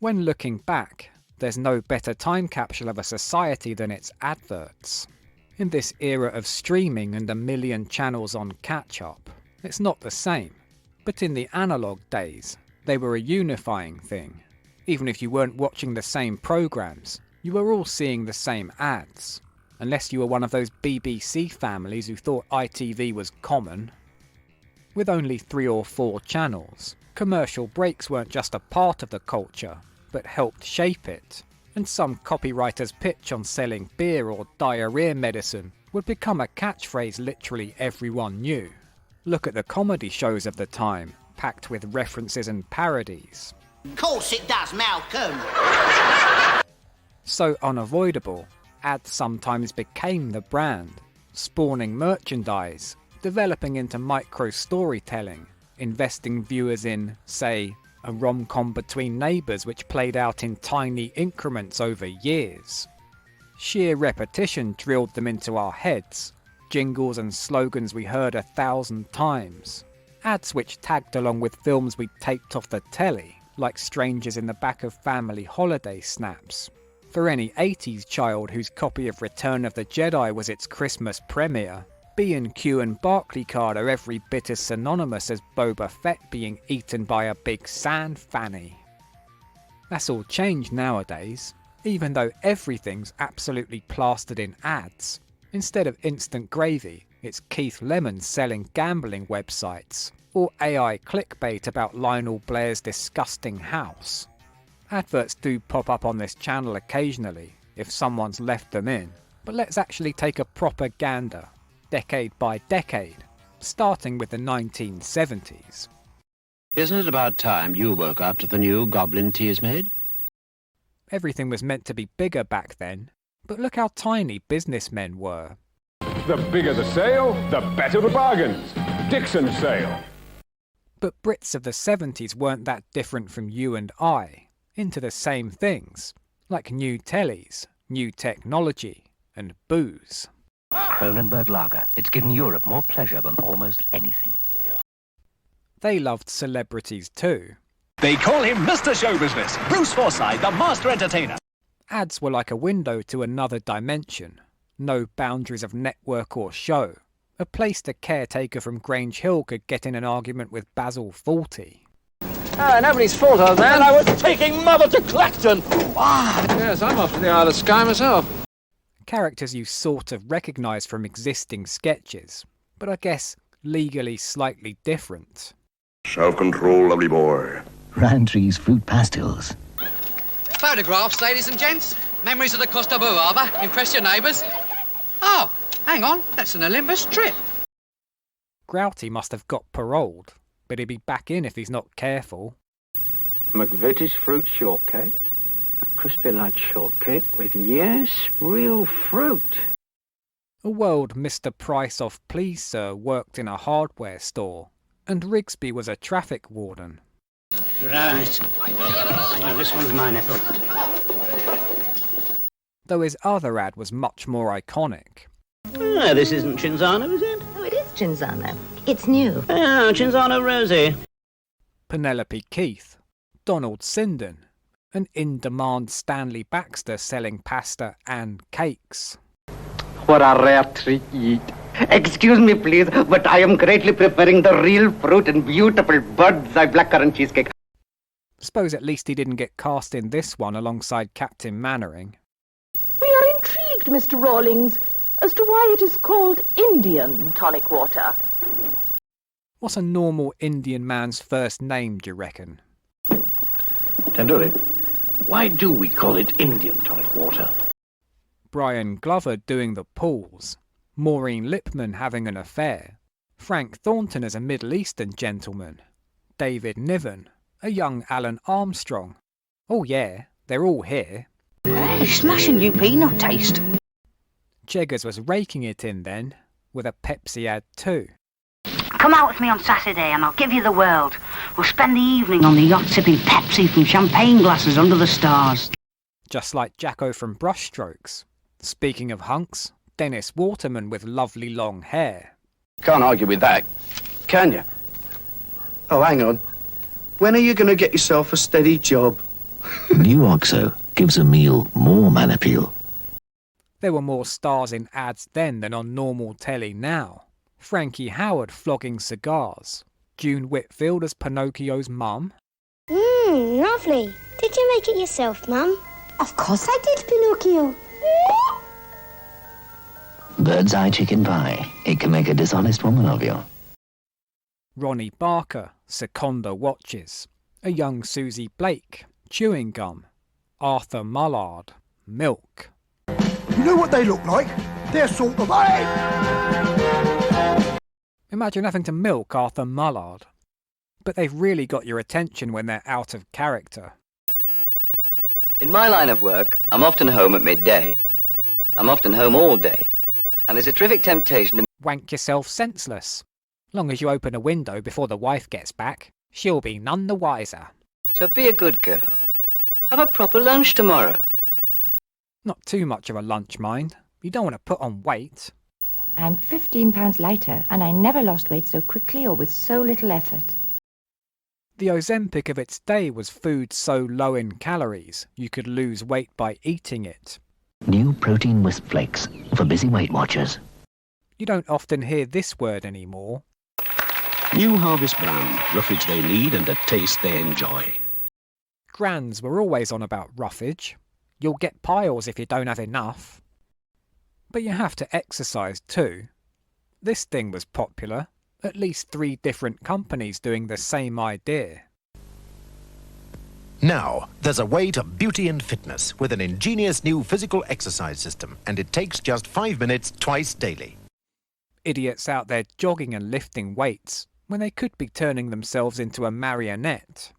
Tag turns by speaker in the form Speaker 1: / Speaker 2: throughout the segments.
Speaker 1: When looking back, there's no better time capsule of a society than its adverts. In this era of streaming and a million channels on catch-up, it's not the same. But in the analogue days, they were a unifying thing. Even if you weren't watching the same programmes, you were all seeing the same ads. Unless you were one of those BBC families who thought ITV was common. With only 3 or 4 channels, commercial breaks weren't just a part of the culture, but helped shape it. And some copywriter's pitch on selling beer or diarrhea medicine would become a catchphrase literally everyone knew. Look at the comedy shows of the time, packed with references and parodies.
Speaker 2: Course it does, Malcolm.
Speaker 1: So unavoidable, ads sometimes became the brand, spawning merchandise, developing into micro-storytelling, investing viewers in, say, a rom-com between neighbours which played out in tiny increments over years. Sheer repetition drilled them into our heads, jingles and slogans we heard 1,000 times, ads which tagged along with films we taped off the telly, like strangers in the back of family holiday snaps. For any 80s child whose copy of Return of the Jedi was its Christmas premiere, B&Q and Barclaycard are every bit as synonymous as Boba Fett being eaten by a big sand fanny. That's all changed nowadays, even though everything's absolutely plastered in ads. Instead of instant gravy, it's Keith Lemon selling gambling websites, or AI clickbait about Lionel Blair's disgusting house. Adverts do pop up on this channel occasionally, if someone's left them in, but let's actually take a proper gander, decade by decade, starting with the 1970s.
Speaker 3: Isn't it about time you woke up to the new Goblin tea is made?
Speaker 1: Everything was meant to be bigger back then, but look how tiny businessmen were.
Speaker 4: The bigger the sale, the better the bargains. Dixon's sale.
Speaker 1: But Brits of the 70s weren't that different from you and I, into the same things, like new tellies, new technology, and booze.
Speaker 5: Kronenberg Lager. It's given Europe more pleasure than almost anything.
Speaker 1: They loved celebrities too.
Speaker 6: They call him Mr. Show Business, Bruce Forsyth, the master entertainer.
Speaker 1: Ads were like a window to another dimension. No boundaries of network or show. A place the caretaker from Grange Hill could get in an argument with Basil Fawlty.
Speaker 7: Nobody's fault other than I was taking Mother to Clacton. Yes, I'm off to the Isle of Skye myself.
Speaker 1: Characters you sort of recognise from existing sketches, but I guess legally slightly different.
Speaker 8: Self-control, lovely boy.
Speaker 5: Rantry's fruit pastils.
Speaker 9: Photographs, ladies and gents. Memories of the Costa Boo Harbour. Impress your neighbours. Oh, hang on. That's an Olympus trip.
Speaker 1: Grouty must have got paroled, but he'd be back in if he's not careful.
Speaker 10: McVitie's fruit shortcake. A crispy light shortcake with, yes, real fruit.
Speaker 1: A world Mr. Price off Please Sir worked in a hardware store, and Rigsby was a traffic warden.
Speaker 2: Right. Well, this one's mine, Ethel.
Speaker 1: Though his other ad was much more iconic.
Speaker 2: This isn't Cinzano, is it?
Speaker 11: Oh, it is Cinzano. It's new.
Speaker 2: Oh, Cinzano Rosie.
Speaker 1: Penelope Keith, Donald Sinden, an in-demand Stanley Baxter selling pasta and cakes.
Speaker 10: What a rare treat you eat. Excuse me, please, but I am greatly preferring the real fruit and beautiful bird's eye blackcurrant cheesecake.
Speaker 1: Suppose at least he didn't get cast in this one alongside Captain Mannering.
Speaker 12: We are intrigued, Mr. Rawlings, as to why it is called Indian tonic water.
Speaker 1: What's a normal Indian man's first name, do you reckon?
Speaker 8: Tenduri, why do we call it Indian tonic water?
Speaker 1: Brian Glover doing the pools, Maureen Lipman having an affair, Frank Thornton as a Middle Eastern gentleman, David Niven, a young Alan Armstrong. Oh yeah, they're all here.
Speaker 11: Hey, smashing you peanut taste.
Speaker 1: Jeggers was raking it in then, with a Pepsi ad too.
Speaker 11: Come out with me on Saturday and I'll give you the world. We'll spend the evening on the yacht sipping Pepsi from champagne glasses under the stars.
Speaker 1: Just like Jacko from Brushstrokes. Speaking of hunks, Dennis Waterman with lovely long hair.
Speaker 3: Can't argue with that, can you?
Speaker 13: Oh, hang on. When are you going to get yourself a steady job?
Speaker 5: New Oxo gives a meal more man appeal.
Speaker 1: There were more stars in ads then than on normal telly now. Frankie Howard flogging cigars. June Whitfield as Pinocchio's mum.
Speaker 13: Lovely. Did you make it yourself, Mum? Of course I did, Pinocchio.
Speaker 5: Bird's eye chicken pie. It can make a dishonest woman of you.
Speaker 1: Ronnie Barker, Seconda watches. A young Susie Blake, chewing gum. Arthur Mullard, milk.
Speaker 14: You know what they look like? They're sort of...
Speaker 1: Imagine having to milk Arthur Mullard. But they've really got your attention when they're out of character.
Speaker 15: In my line of work, I'm often home at midday. I'm often home all day. And there's a terrific temptation to
Speaker 1: wank yourself senseless. Long as you open a window before the wife gets back, she'll be none the wiser.
Speaker 15: So be a good girl. Have a proper lunch tomorrow.
Speaker 1: Not too much of a lunch, mind. You don't want to put on weight.
Speaker 16: I'm 15 pounds lighter, and I never lost weight so quickly or with so little effort.
Speaker 1: The Ozempic of its day was food so low in calories you could lose weight by eating it.
Speaker 5: New protein wisp flakes for busy Weight Watchers.
Speaker 1: You don't often hear this word anymore.
Speaker 3: New Harvest brand, roughage they need and a taste they enjoy.
Speaker 1: Grands were always on about roughage. You'll get piles if you don't have enough. But you have to exercise too. This thing was popular. At least 3 different companies doing the same idea.
Speaker 17: Now, there's a way to beauty and fitness with an ingenious new physical exercise system, and it takes just 5 minutes twice daily.
Speaker 1: Idiots out there jogging and lifting weights when they could be turning themselves into a marionette.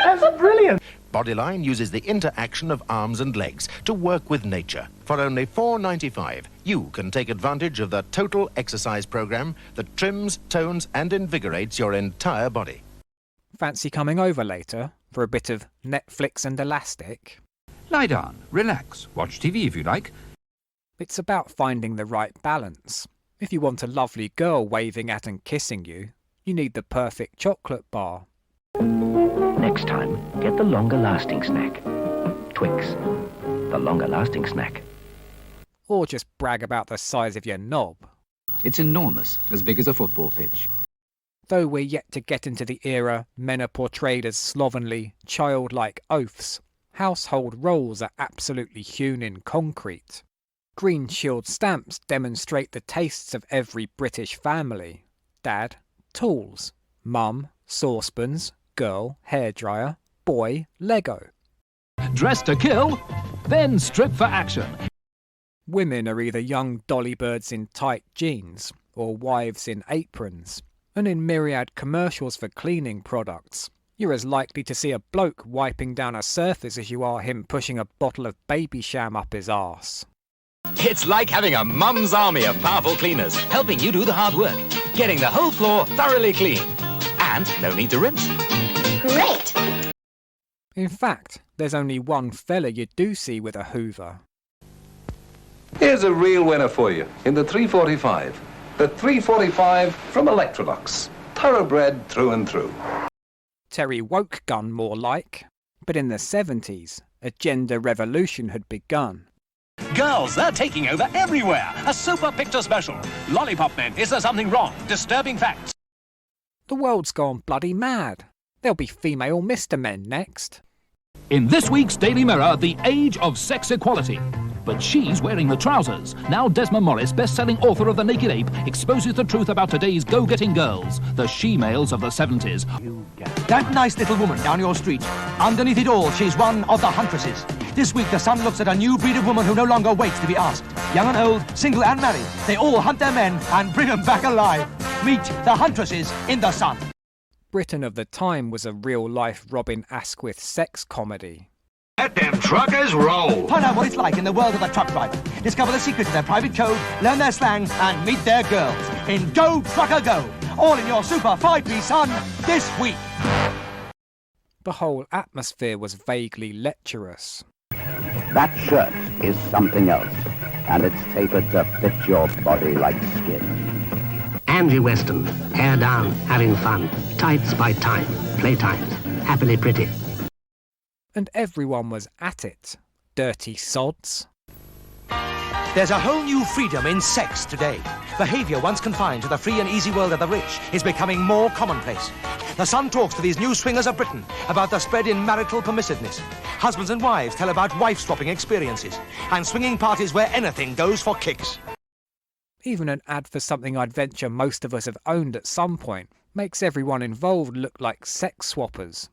Speaker 14: That's brilliant.
Speaker 17: Bodyline uses the interaction of arms and legs to work with nature. For only $4.95, you can take advantage of the total exercise program that trims, tones and invigorates your entire body.
Speaker 1: Fancy coming over later for a bit of Netflix and elastic?
Speaker 18: Lie down, relax, watch TV if you like.
Speaker 1: It's about finding the right balance. If you want a lovely girl waving at and kissing you, you need the perfect chocolate bar.
Speaker 5: Next time, get the longer-lasting snack. Twix, the longer-lasting snack.
Speaker 1: Or just brag about the size of your knob.
Speaker 18: It's enormous, as big as a football pitch.
Speaker 1: Though we're yet to get into the era men are portrayed as slovenly, childlike oafs, household roles are absolutely hewn in concrete. Green Shield stamps demonstrate the tastes of every British family. Dad, tools. Mum, saucepans. Girl, hairdryer. Boy, Lego.
Speaker 6: Dress to kill, then strip for action.
Speaker 1: Women are either young dolly birds in tight jeans or wives in aprons. And in myriad commercials for cleaning products, you're as likely to see a bloke wiping down a surface as you are him pushing a bottle of baby sham up his arse.
Speaker 6: It's like having a mum's army of powerful cleaners, helping you do the hard work, getting the whole floor thoroughly clean. And no need to rinse.
Speaker 13: Great!
Speaker 1: In fact, there's only one fella you do see with a Hoover.
Speaker 19: Here's a real winner for you in the 345. The 345 from Electrolux. Thoroughbred through and through.
Speaker 1: Terry Woke gun more like. But in the 70s, a gender revolution had begun.
Speaker 6: Girls, they're taking over everywhere. A super picture special. Lollipop men, is there something wrong? Disturbing facts.
Speaker 1: The world's gone bloody mad. There'll be female Mr. Men next.
Speaker 6: In this week's Daily Mirror, the age of sex equality. But she's wearing the trousers. Now Desmond Morris, best-selling author of The Naked Ape, exposes the truth about today's go-getting girls, the she-males of the 70s.
Speaker 20: That nice little woman down your street, underneath it all, she's one of the huntresses. This week, the Sun looks at a new breed of woman who no longer waits to be asked. Young and old, single and married, they all hunt their men and bring them back alive. Meet the huntresses in the Sun.
Speaker 1: Britain of the time was a real-life Robin Asquith sex comedy.
Speaker 20: Let them truckers roll. Find out what it's like in the world of the truck driver. Discover the secrets of their private code, learn their slang, and meet their girls in Go Trucker Go. All in your super 5p Sun this week.
Speaker 1: The whole atmosphere was vaguely lecherous.
Speaker 21: That shirt is something else, and it's tapered to fit your body like skin. Angie Weston, hair down, having fun. Tights by time, playtimes, happily pretty.
Speaker 1: And everyone was at it. Dirty sods.
Speaker 20: There's a whole new freedom in sex today. Behaviour once confined to the free and easy world of the rich is becoming more commonplace. The Sun talks to these new swingers of Britain about the spread in marital permissiveness. Husbands and wives tell about wife-swapping experiences and swinging parties where anything goes for kicks.
Speaker 1: Even an ad for something I'd venture most of us have owned at some point makes everyone involved look like sex swappers.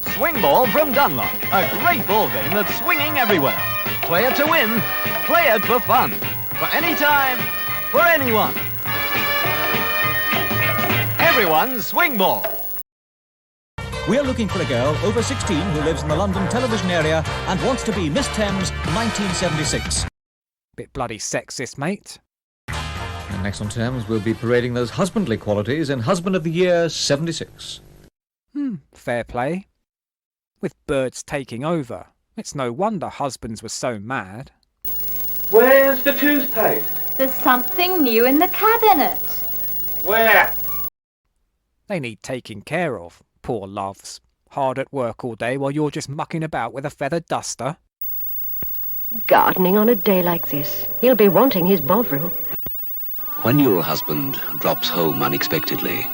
Speaker 22: Swing ball from Dunlop. A great ball game that's swinging everywhere. Play it to win. Play it for fun. For any time. For anyone. Everyone's swing ball.
Speaker 23: We're looking for a girl over 16 who lives in the London television area and wants to be Miss Thames 1976.
Speaker 1: Bit bloody sexist, mate.
Speaker 23: And next on Thames, we'll be parading those husbandly qualities in Husband of the Year 76.
Speaker 1: Fair play. With birds taking over, it's no wonder husbands were so mad.
Speaker 24: Where's the toothpaste?
Speaker 25: There's something new in the cabinet.
Speaker 24: Where?
Speaker 1: They need taking care of, poor loves. Hard at work all day while you're just mucking about with a feather duster.
Speaker 26: Gardening on a day like this. He'll be wanting his Bovril.
Speaker 3: When your husband drops home unexpectedly,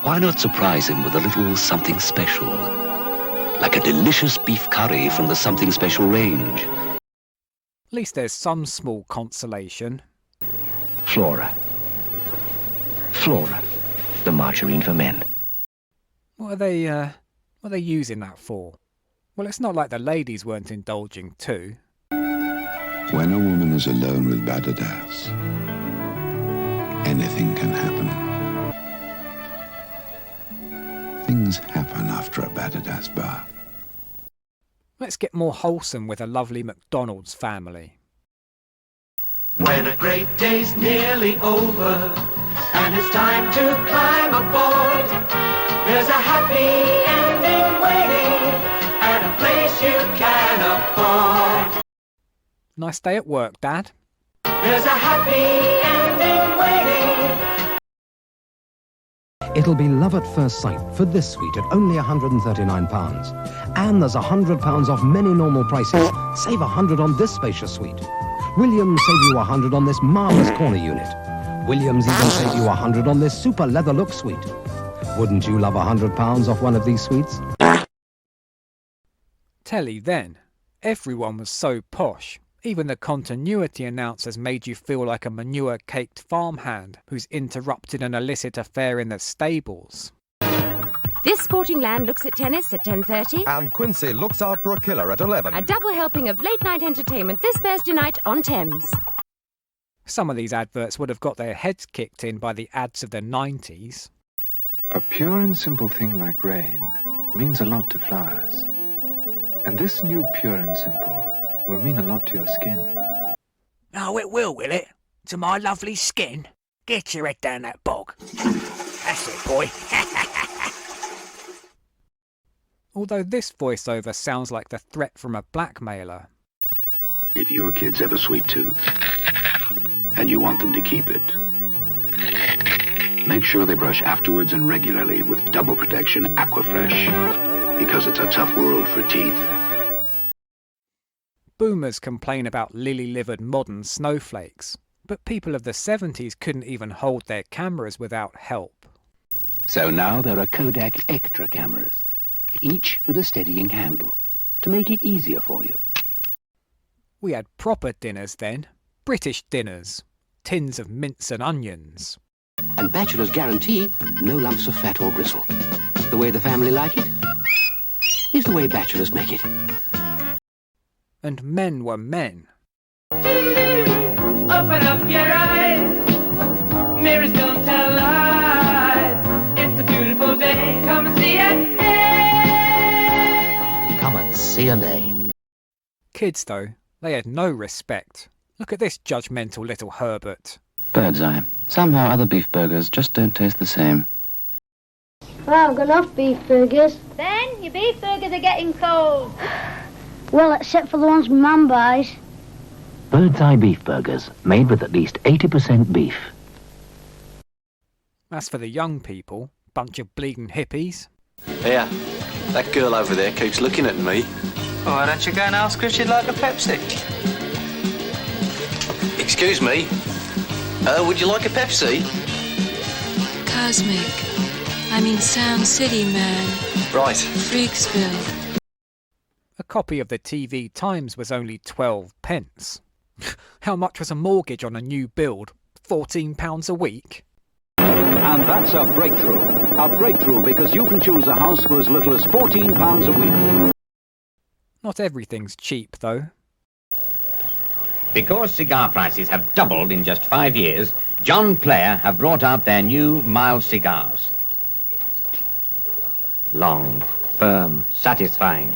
Speaker 3: why not surprise him with a little something special? Like a delicious beef curry from the Something Special range.
Speaker 1: At least there's some small consolation.
Speaker 5: Flora. Flora, the margarine for men.
Speaker 1: What are they using that for? Well, it's not like the ladies weren't indulging too.
Speaker 27: When a woman is alone with Badadas, anything can happen. Things happen after a Badadas bath.
Speaker 1: Let's get more wholesome with a lovely McDonald's family.
Speaker 28: When a great day's nearly over and it's time to climb aboard, there's a happy ending waiting at a place you can afford.
Speaker 1: Nice day at work, Dad.
Speaker 28: There's a happy ending waiting.
Speaker 20: It'll be love at first sight for this suite at only £139. And there's £100 off many normal prices. Save £100 on this spacious suite. Williams save you £100 on this marvellous corner unit. Williams even save you £100 on this super leather look suite. Wouldn't you love £100 off one of these suites?
Speaker 1: Telly then. Everyone was so posh. Even the continuity announcers made you feel like a manure-caked farmhand who's interrupted an illicit affair in the stables.
Speaker 29: This sporting land looks at tennis at 10:30.
Speaker 30: And Quincy looks out for a killer at 11.
Speaker 29: A double helping of late-night entertainment this Thursday night on Thames.
Speaker 1: Some of these adverts would have got their heads kicked in by the ads of the 90s.
Speaker 31: A pure and simple thing like rain means a lot to flowers. And this new pure and simple will mean a lot to your skin.
Speaker 32: Oh, it will it? To my lovely skin? Get your head down that bog. That's it, boy.
Speaker 1: Although this voiceover sounds like the threat from a blackmailer.
Speaker 33: If your kids have a sweet tooth, and you want them to keep it, make sure they brush afterwards and regularly with double protection Aquafresh, because it's a tough world for teeth.
Speaker 1: Boomers complain about lily-livered modern snowflakes, but people of the 70s couldn't even hold their cameras without help.
Speaker 3: So now there are Kodak Extra cameras, each with a steadying handle, to make it easier for you.
Speaker 1: We had proper dinners then, British dinners, tins of mince and onions.
Speaker 3: And Bachelor's guarantee, no lumps of fat or gristle. The way the family like it is the way bachelors make it.
Speaker 1: And men were men.
Speaker 28: Open up your eyes. Mirrors don't tell lies. It's a beautiful day. Come and see it. Hey.
Speaker 5: Come and see a day.
Speaker 1: Kids, though, they had no respect. Look at this judgmental little Herbert.
Speaker 3: Bird's eye. Somehow other beef burgers just don't taste the same.
Speaker 13: Well, I've got enough beef burgers.
Speaker 25: Ben, your beef burgers are getting cold.
Speaker 13: Well, except for the ones my mum buys.
Speaker 5: Bird's Eye beef burgers, made with at least 80% beef.
Speaker 1: As for the young people, bunch of bleeding hippies.
Speaker 2: Here, that girl over there keeps looking at me.
Speaker 4: Why don't you go and ask her if she'd like a Pepsi?
Speaker 2: Excuse me, would you like a Pepsi?
Speaker 7: Cosmic. I mean Sound City, man.
Speaker 2: Right.
Speaker 7: Freaksville.
Speaker 1: A copy of the TV Times was only 12 pence. How much was a mortgage on a new build? £14 a week?
Speaker 8: And that's a breakthrough. A breakthrough because you can choose a house for as little as £14 a week.
Speaker 1: Not everything's cheap, though.
Speaker 9: Because cigar prices have doubled in just 5 years, John Player have brought out their new mild cigars. Long, firm, satisfying.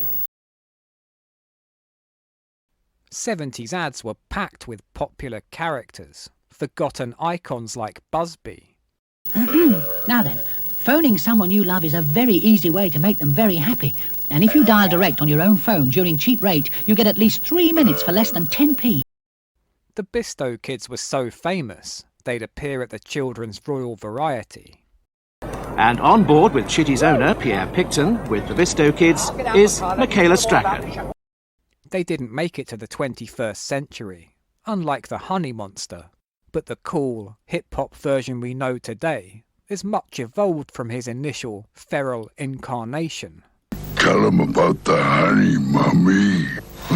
Speaker 1: 70s ads were packed with popular characters, forgotten icons like Busby.
Speaker 10: Now then, phoning someone you love is a very easy way to make them very happy. And if you dial direct on your own phone during cheap rate, you get at least 3 minutes for less than 10p.
Speaker 1: The Bisto Kids were so famous, they'd appear at the Children's Royal Variety.
Speaker 11: And on board with Chitty's owner, Pierre Picton, with the Bisto Kids, is Michaela Stracker.
Speaker 1: They didn't make it to the 21st century, unlike the Honey Monster, but the cool, hip-hop version we know today is much evolved from his initial feral incarnation.
Speaker 27: Tell them about the honey, Mommy.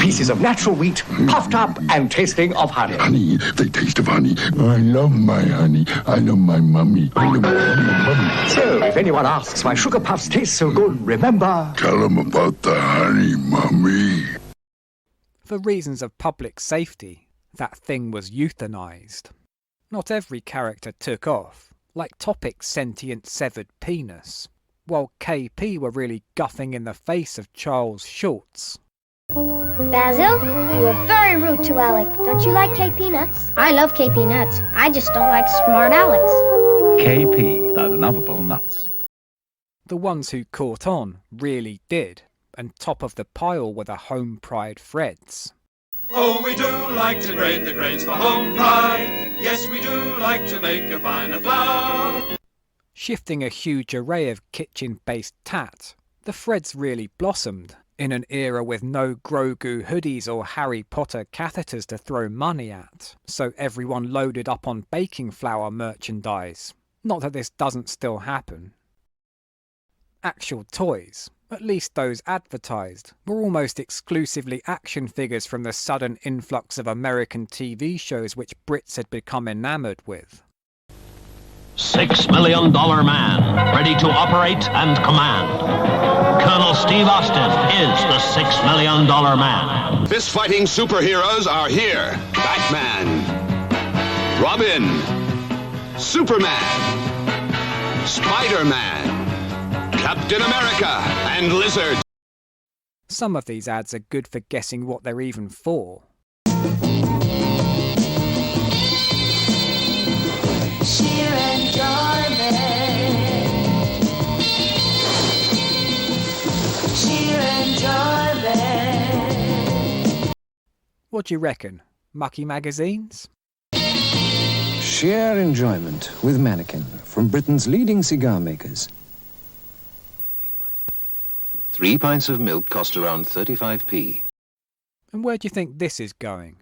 Speaker 12: Pieces of natural wheat, puffed up and tasting of honey.
Speaker 27: Honey, they taste of honey. I love my honey. I love my mummy. I love my mummy.
Speaker 12: So, if anyone asks why sugar puffs taste so good, remember...
Speaker 27: Tell them about the honey, Mommy.
Speaker 1: For reasons of public safety, that thing was euthanized. Not every character took off, like Topic's sentient severed penis, while KP were really guffing in the face of Charles Schultz.
Speaker 13: Basil, you were very rude to Alec. Don't you like KP nuts? I love KP nuts. I just don't like smart Alex.
Speaker 9: KP, the lovable nuts.
Speaker 1: The ones who caught on really did, and top of the pile were the home pride Freds.
Speaker 28: Oh, we do like to grate the grains for home pride. Yes, we do like to make a finer flour.
Speaker 1: Shifting a huge array of kitchen-based tat, the Freds really blossomed in an era with no Grogu hoodies or Harry Potter catheters to throw money at, so everyone loaded up on baking flour merchandise. Not that this doesn't still happen. Actual toys, at least those advertised, were almost exclusively action figures from the sudden influx of American TV shows which Brits had become enamoured with.
Speaker 6: $6 million man, ready to operate and command. Colonel Steve Austin is the $6 million man.
Speaker 33: Fist-fighting superheroes are here. Batman, Robin, Superman, Spider-Man, Captain America, and Lizard.
Speaker 1: Some of these ads are good for guessing what they're even for.
Speaker 28: Sheer enjoyment. Sheer enjoyment.
Speaker 1: What do you reckon? Mucky magazines?
Speaker 31: Sheer enjoyment with Mannequin from Britain's leading cigar makers.
Speaker 27: 3 pints of milk cost around 35p.
Speaker 1: And where do you think this is going?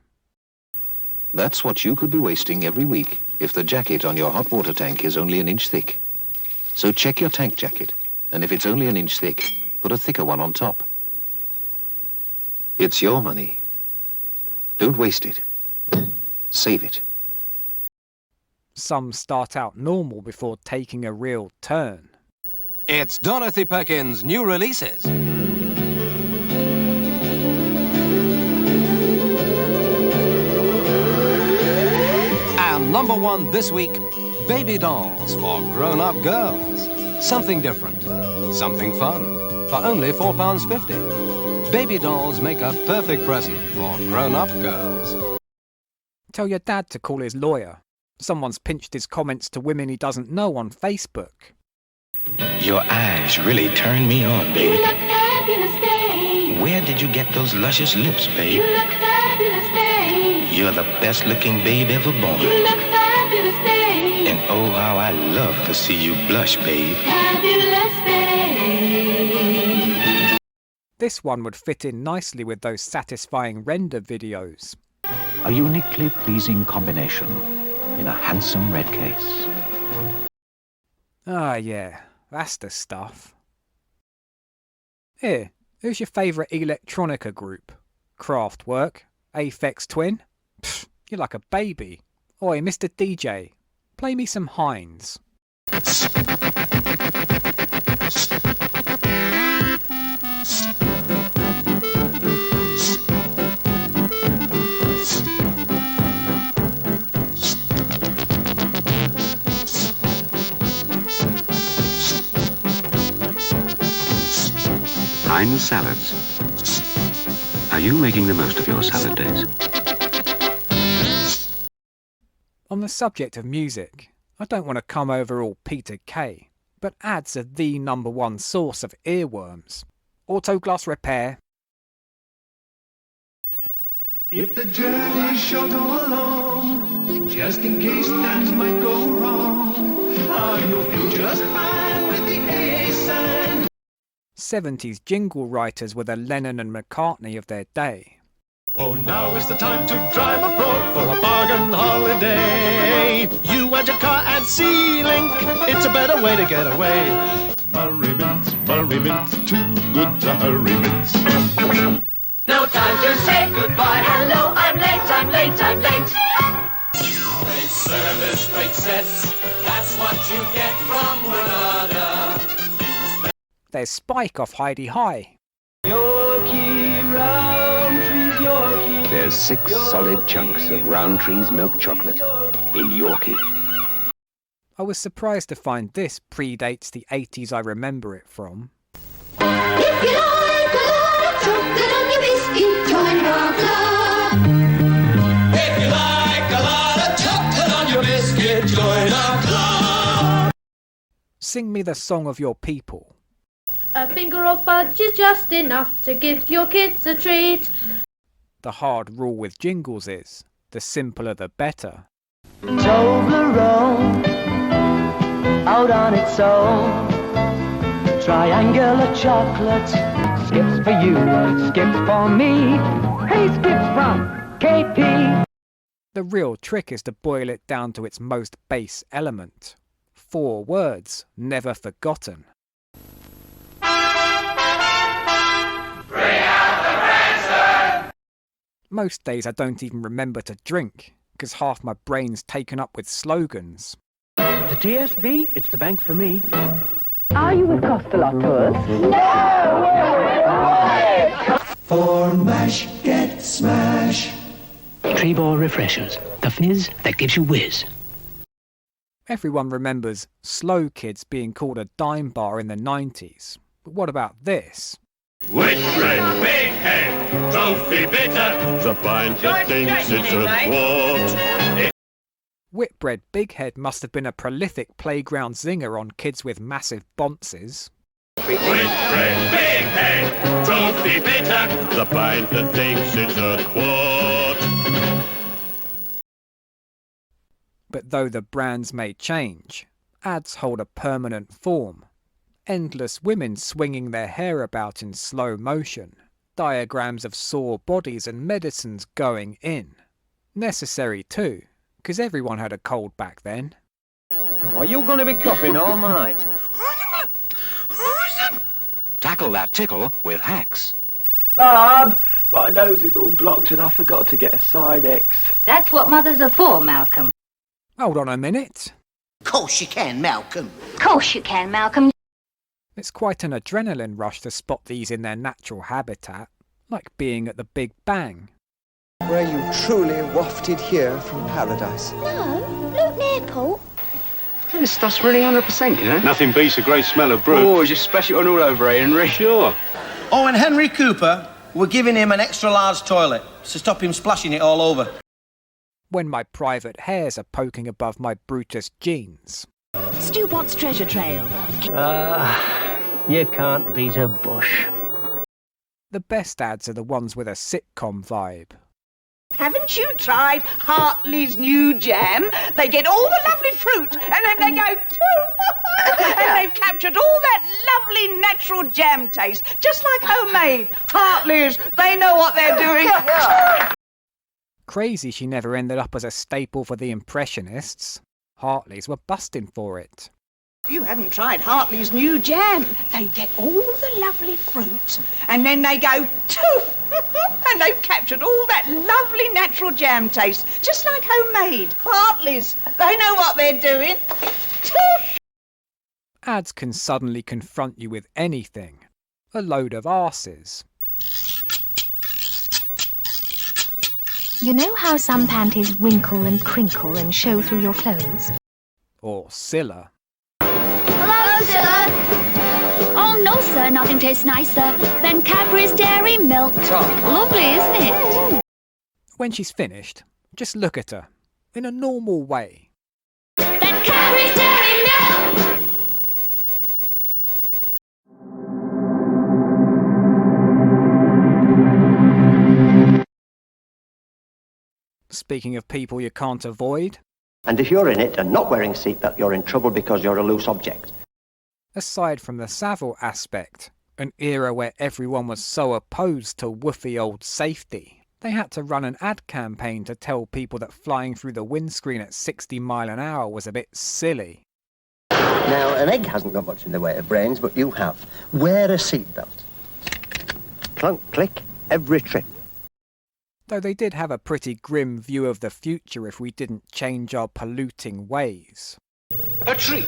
Speaker 27: That's what you could be wasting every week if the jacket on your hot water tank is only an inch thick. So check your tank jacket, and if it's only an inch thick, put a thicker one on top. It's your money. Don't waste it. Save it.
Speaker 1: Some start out normal before taking a real turn.
Speaker 30: It's Dorothy Perkins' new releases. And number one this week, baby dolls for grown-up girls. Something different, something fun, for only £4.50. Baby dolls make a perfect present for grown-up girls.
Speaker 1: Tell your dad to call his lawyer. Someone's pinched his comments to women he doesn't know on Facebook.
Speaker 14: Your eyes really turn me on, baby.
Speaker 28: You look fabulous, babe.
Speaker 14: Where did you get those luscious lips, babe?
Speaker 28: You look fabulous, babe.
Speaker 14: You're the best-looking babe ever born.
Speaker 28: You look fabulous, babe.
Speaker 14: And Oh, how I love to see you blush, babe.
Speaker 28: Fabulous babe.
Speaker 1: This one would fit in nicely with those satisfying render videos.
Speaker 5: A uniquely pleasing combination in a handsome red case.
Speaker 1: Ah yeah, that's the stuff. Here, who's your favourite electronica group? Kraftwerk? Aphex Twin? Pfft, you're like a baby. Oi, Mr. DJ, play me some Heinz.
Speaker 3: Heinz salads. Are you making the most of your salad days?
Speaker 1: On the subject of music, I don't want to come over all Peter Kay, but ads are the #1 source of earworms. Autoglass repair.
Speaker 28: If the journey's short, go along, just in case things might go wrong. You'll feel just fine with the A sign.
Speaker 1: 70s jingle writers were the Lennon and McCartney of their day.
Speaker 28: Oh, now is the time to drive abroad for a bargain holiday. You and your car and C-Link, it's a better way to get away. Murray Mints, too good to hurry mints. No time to say goodbye. Hello, I'm late. Great service, great sets, that's what you get from Granada.
Speaker 1: There's Spike off Heidi High.
Speaker 28: Yorkie, Roundtree's Yorkie.
Speaker 33: There's 6 solid chunks of Roundtree's milk chocolate in Yorkie.
Speaker 1: I was surprised to find this predates the 80s I remember it from.
Speaker 28: If you like a lot of chocolate on your biscuit, join our club. If you like a lot of chocolate on your biscuit, join our club.
Speaker 1: Sing me the song of your people.
Speaker 25: A finger of fudge is just enough to give your kids a treat.
Speaker 1: The hard rule with jingles is, the simpler the better.
Speaker 28: Toblerone, out on its own. Triangular chocolate. Skips for you, skips for me. Hey, skips from KP.
Speaker 1: The real trick is to boil it down to its most base element. 4 words, never forgotten. Most days I don't even remember to drink, because half my brain's taken up with slogans.
Speaker 28: The TSB, it's the bank for me.
Speaker 10: Are you with Costalot Tours?
Speaker 28: No! For mash, get smash.
Speaker 5: Trebor Refreshers, the fizz that gives you whiz.
Speaker 1: Everyone remembers Slow Kids being called a dime bar in the 90s. But what about this?
Speaker 28: Whitbread, big head, trophy bitter, the pint that thinks it's a quart.
Speaker 1: Whitbread Big Head must have been a prolific playground zinger on kids with massive bonces.
Speaker 28: Whitbread, big head, trophy bitter, the pint that thinks it's a quart.
Speaker 1: But though the brands may change, ads hold a permanent form. Endless women swinging their hair about in slow motion, diagrams of sore bodies and medicines going in. Necessary too, because everyone had a cold back then.
Speaker 28: Are you going to be coughing all night?
Speaker 33: Tackle that tickle with hacks.
Speaker 28: Bob, my nose is all blocked and I forgot to get a side X.
Speaker 25: That's what mothers are for, Malcolm.
Speaker 1: Hold on a minute.
Speaker 28: Course you can, Malcolm.
Speaker 25: Course you can, Malcolm.
Speaker 1: It's quite an adrenaline rush to spot these in their natural habitat, like being at the Big Bang.
Speaker 15: Were you truly wafted here from paradise?
Speaker 13: No, Luton Airport.
Speaker 8: This stuff's really 100%, you know?
Speaker 33: Nothing beats a great smell of brew.
Speaker 8: Oh, just splash it on all over, Henry.
Speaker 33: Sure.
Speaker 28: Oh, and Henry Cooper, we're giving him an extra large toilet to stop him splashing it all over.
Speaker 1: When my private hairs are poking above my Brutus jeans.
Speaker 10: Stewpot's Treasure Trail.
Speaker 28: You can't beat a bush.
Speaker 1: The best ads are the ones with a sitcom vibe.
Speaker 4: Haven't you tried Hartley's new jam? They get all the lovely fruit, and then they go and they've captured all that lovely natural jam taste, just like homemade. Hartley's, they know what they're doing.
Speaker 1: Crazy she never ended up as a staple for the Impressionists. Hartley's were busting for it.
Speaker 4: You haven't tried Hartley's new jam. They get all the lovely fruit, and then they go and they've captured all that lovely natural jam taste, just like homemade. Hartley's, they know what they're doing.
Speaker 1: Ads can suddenly confront you with anything. A load of arses.
Speaker 16: You know how some panties wrinkle and crinkle and show through your clothes?
Speaker 1: Or Scylla.
Speaker 16: Hello, sir. Oh, no, sir. Nothing tastes nicer than Cadbury's Dairy Milk. Lovely, isn't it?
Speaker 1: When she's finished, just look at her, in a normal way.
Speaker 16: Then Cadbury's Dairy Milk!
Speaker 1: Speaking of people you can't avoid.
Speaker 17: And if you're in it and not wearing a seatbelt, you're in trouble because you're a loose object.
Speaker 1: Aside from the Savile aspect, an era where everyone was so opposed to woofy old safety, they had to run an ad campaign to tell people that flying through the windscreen at 60 miles an hour was a bit silly.
Speaker 17: Now, an egg hasn't got much in the way of brains, but you have. Wear a seatbelt. Clunk, click, every trip.
Speaker 1: Though they did have a pretty grim view of the future if we didn't change our polluting ways.
Speaker 12: A tree.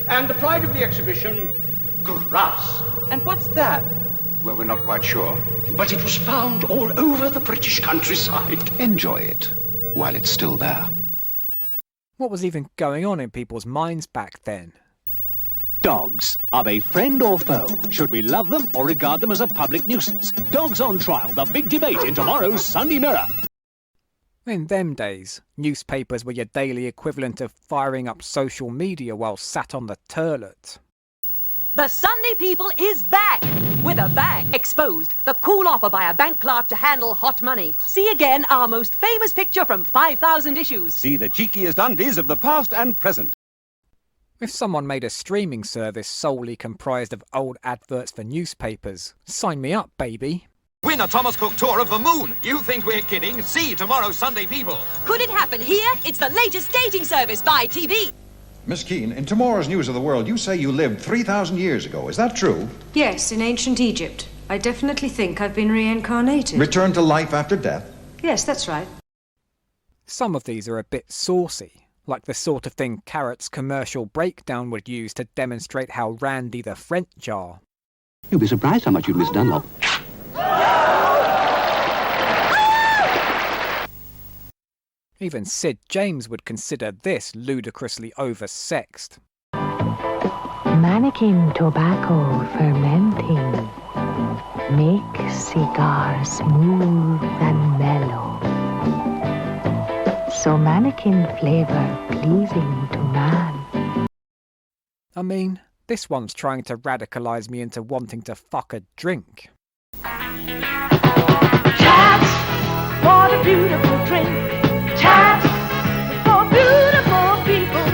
Speaker 12: And the pride of the exhibition, grass. And what's that?
Speaker 33: Well, we're not quite sure. But it was found all over the British countryside. Enjoy it while it's still there.
Speaker 1: What was even going on in people's minds back then?
Speaker 8: Dogs. Are they friend or foe? Should we love them or regard them as a public nuisance? Dogs on trial, the big debate in tomorrow's Sunday Mirror.
Speaker 1: In them days, newspapers were your daily equivalent of firing up social media while sat on the toilet.
Speaker 18: The Sunday People is back! With a bang! Exposed, the cool offer by a bank clerk to handle hot money. See again our most famous picture from 5,000 issues.
Speaker 8: See the cheekiest undies of the past and present.
Speaker 1: If someone made a streaming service solely comprised of old adverts for newspapers, sign me up, baby.
Speaker 19: Win a Thomas Cook tour of the moon. You think we're kidding? See tomorrow's Sunday People.
Speaker 18: Could it happen here? It's the latest dating service by TV.
Speaker 20: Miss Keane, in tomorrow's News of the World, you say you lived 3,000 years ago. Is that true?
Speaker 21: Yes, in ancient Egypt. I definitely think I've been reincarnated.
Speaker 20: Returned to life after death?
Speaker 21: Yes, that's right.
Speaker 1: Some of these are a bit saucy, like the sort of thing Carrot's commercial breakdown would use to demonstrate how randy the French are.
Speaker 3: You'll be surprised how much you'd miss Dunlop.
Speaker 1: Even Sid James would consider this ludicrously oversexed.
Speaker 16: Mannequin tobacco fermenting. Make cigar smooth and mellow. So mannequin flavor pleasing to man.
Speaker 1: I mean, this one's trying to radicalise me into wanting to fuck a drink.
Speaker 16: Chaps, what a beautiful drink. Chaps, for beautiful people.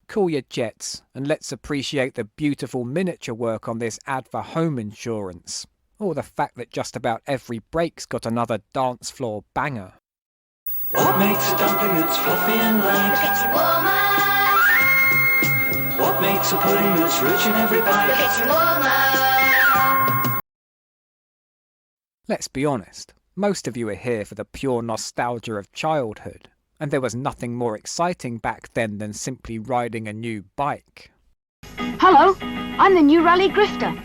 Speaker 1: Cool your jets, and let's appreciate the beautiful miniature work on this ad for home insurance. Or the fact that just about every break's got another dance floor banger.
Speaker 28: What makes a dumpling that's fluffy and light?
Speaker 16: Gets you warmer.
Speaker 28: What makes a pudding that's rich in every bite?
Speaker 16: Gets you warmer.
Speaker 1: Let's be honest, most of you are here for the pure nostalgia of childhood, and there was nothing more exciting back then than simply riding a new bike.
Speaker 13: Hello, I'm the new rally grifter.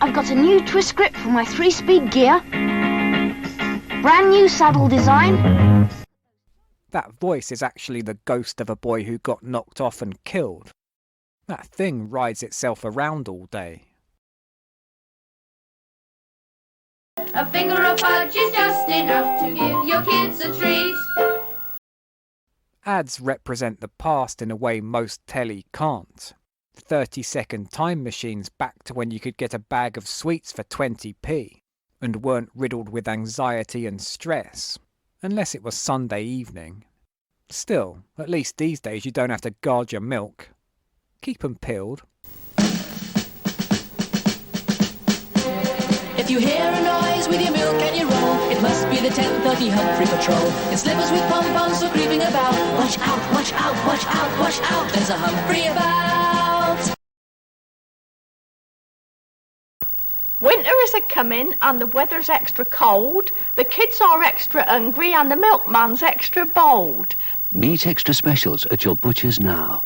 Speaker 13: I've got a new twist grip for my 3-speed gear. Brand new saddle design.
Speaker 1: That voice is actually the ghost of a boy who got knocked off and killed. That thing rides itself around all day.
Speaker 25: A finger of fudge is just enough to give your kids a treat.
Speaker 1: Ads represent the past in a way most telly can't. 30-second time machines back to when you could get a bag of sweets for 20p. and weren't riddled with anxiety and stress, unless it was Sunday evening. Still, at least these days you don't have to guard your milk. Keep 'em peeled.
Speaker 2: If you hear a noise with your milk and your roll, it must be the 10:30 Humphrey Patrol. In slippers with pom-poms for creeping about. Watch out, watch out, watch out, watch out, there's a Humphrey about.
Speaker 6: Winter is a-coming and the weather's extra cold. The kids are extra hungry and the milkman's extra bold.
Speaker 3: Meet extra specials at your butcher's now.